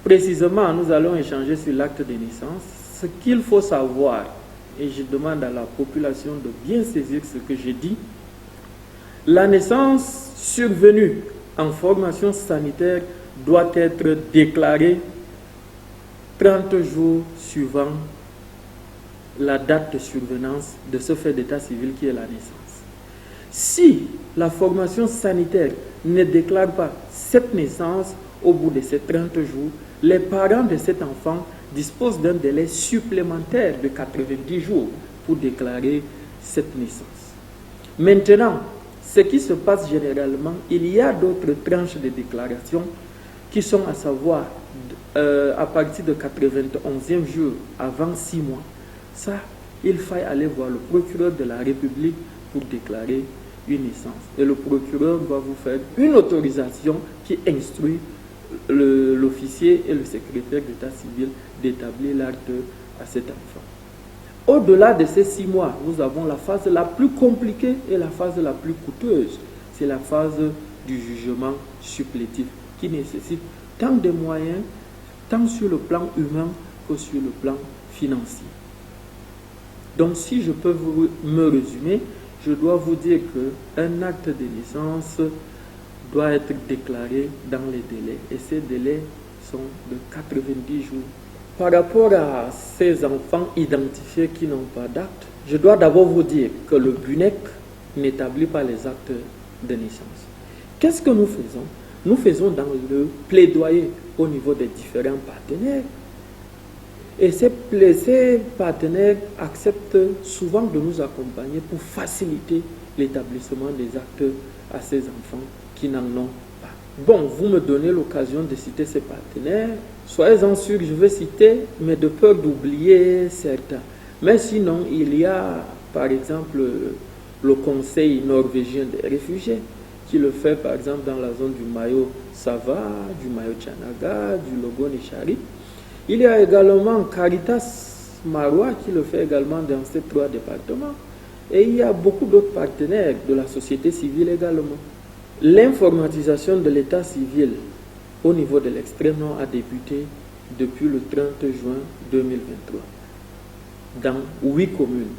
Précisément, nous allons échanger sur l'acte de naissance. Ce qu'il faut savoir, et je demande à la population de bien saisir ce que je dis, la naissance survenue en formation sanitaire doit être déclarée 30 jours suivant la date de survenance de ce fait d'état civil qui est la naissance. Si la formation sanitaire ne déclare pas cette naissance au bout de ces 30 jours, les parents de cet enfant disposent d'un délai supplémentaire de 90 jours pour déclarer cette naissance. Maintenant, ce qui se passe généralement, il y a d'autres tranches de déclaration qui sont à savoir à partir de 91e jour avant 6 mois. Ça, il faille aller voir le procureur de la République pour déclarer une naissance. Et le procureur va vous faire une autorisation qui instruit l'officier et le secrétaire d'état civil d'établir l'acte à cet enfant. Au-delà de ces 6 mois, nous avons la phase la plus compliquée et la phase la plus coûteuse. C'est la phase du jugement supplétif qui nécessite tant de moyens, tant sur le plan humain que sur le plan financier. Donc si je peux me résumer, je dois vous dire qu'un acte de naissance doit être déclaré dans les délais. Et ces délais sont de 90 jours. Par rapport à ces enfants identifiés qui n'ont pas d'acte, je dois d'abord vous dire que le BUNEC n'établit pas les actes de naissance. Qu'est-ce que nous faisons? Nous faisons dans le plaidoyer au niveau des différents partenaires. Et ces partenaires acceptent souvent de nous accompagner pour faciliter l'établissement des actes à ces enfants qui n'en ont pas. Bon, vous me donnez l'occasion de citer ces partenaires. Soyez-en sûrs, je vais citer, mais de peur d'oublier certains. Mais sinon, il y a, par exemple, le Conseil norvégien des réfugiés, qui le fait, par exemple, dans la zone du Mayo Sava, du Mayo Tchanaga, du Logo Nechari. Il y a également Caritas Marois qui le fait également dans ces 3 départements. Et il y a beaucoup d'autres partenaires de la société civile également. L'informatisation de l'état civil au niveau de l'extrême nord a débuté depuis le 30 juin 2023 dans 8 communes,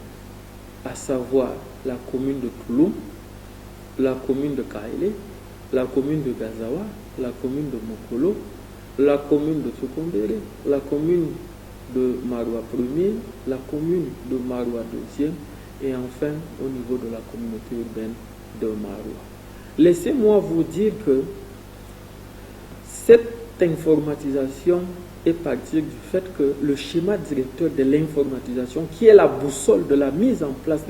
à savoir la commune de Touloum, la commune de Kaélé, la commune de Gazawa, la commune de Mokolo, la commune de Sokombéré, la commune de Maroua 1er, la commune de Maroua 2e et enfin au niveau de la communauté urbaine de Maroua. Laissez-moi vous dire que cette informatisation est partie du fait que le schéma directeur de l'informatisation, qui est la boussole de la mise en place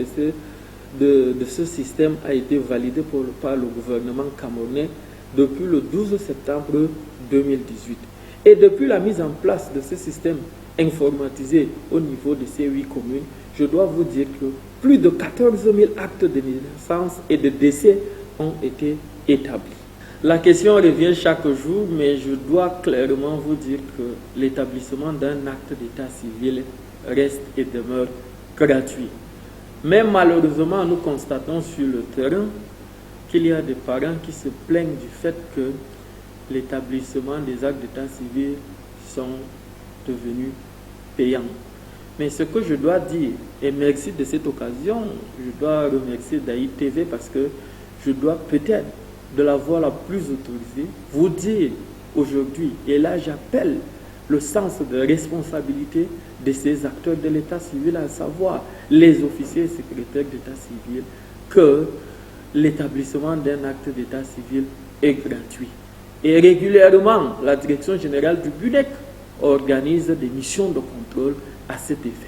de ce système, a été validé par le gouvernement camerounais depuis le 12 septembre 2018. Et depuis la mise en place de ce système informatisé au niveau de ces 8 communes, je dois vous dire que plus de 14 000 actes de naissance et de décès ont été établis. La question revient chaque jour, mais je dois clairement vous dire que l'établissement d'un acte d'état civil reste et demeure gratuit. Mais malheureusement, nous constatons sur le terrain qu'il y a des parents qui se plaignent du fait que l'établissement des actes d'état civil sont devenus payants. Mais ce que je dois dire, et merci de cette occasion, je dois remercier Daï TV parce que je dois peut-être, de la voix la plus autorisée, vous dire aujourd'hui, et là j'appelle le sens de responsabilité de ces acteurs de l'état civil, à savoir les officiers et secrétaires d'état civil, que l'établissement d'un acte d'état civil est gratuit. Et régulièrement, la direction générale du BUNEC organise des missions de contrôle à cet effet.